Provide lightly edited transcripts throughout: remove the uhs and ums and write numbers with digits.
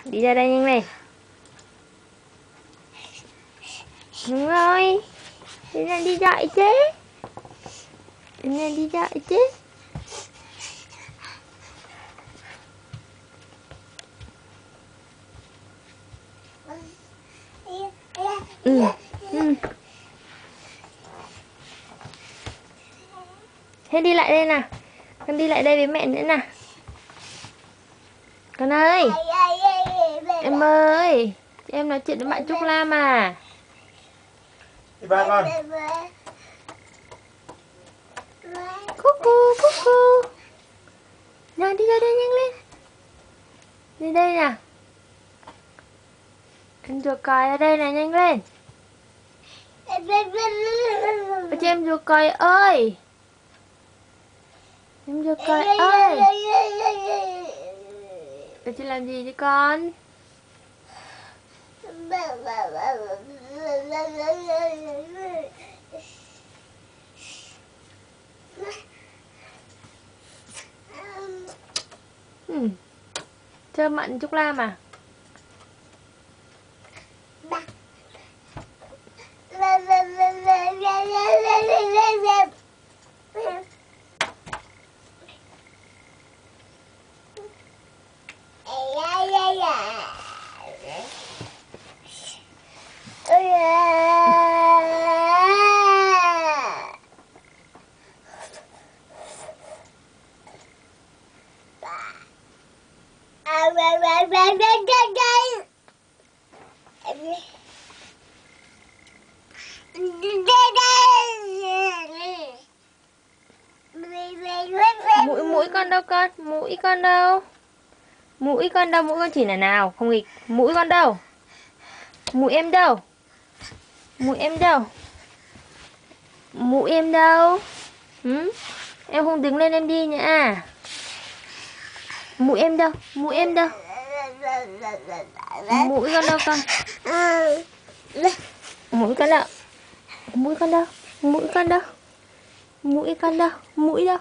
Đi ra đây nhanh lên. Đúng rồi. Đi ra đi dạy chứ. Đi ra đi dạy chứ. Ừ. Ừ. Thế đi lại đây nào. Con đi lại đây với mẹ nữa nào. Con ơi. Em ơi. Em nói chuyện với bạn Trúc Lam à. Đi ba con. Cuckoo, cuckoo. Nào đi ra đây nhanh lên. Đi đây nào. Em chuột còi ở đây này, nhanh lên. Ôi cho em chuột còi ơi. Em chuột còi ơi. Để chị làm gì chứ con? Chơi mận Trúc Lam à? Mũi con đâu con? Mũi con đâu? Mũi con đâu? Mũi con chỉ là nào? Không nghịch. Mũi con đâu? Mũi em đâu? Mũi em đâu? Mũi em đâu? Em không đứng lên em đi nhá. À. Mũi em đâu? Mũi em đâu? Mũi con đâu con? Mũi con đâu? Mũi con đâu? Mũi con đâu? Mũi con đâu? Mũi đâu?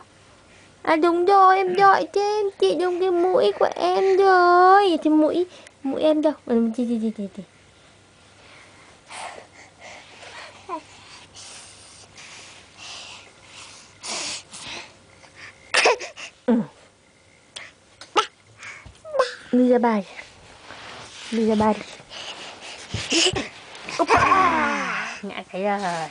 À đúng rồi, em gọi chứ em chị dùng cái mũi của em rồi. Thì mũi em đâu? Gì. Đi ra bài. Đi ra bài. Ngã cái rồi.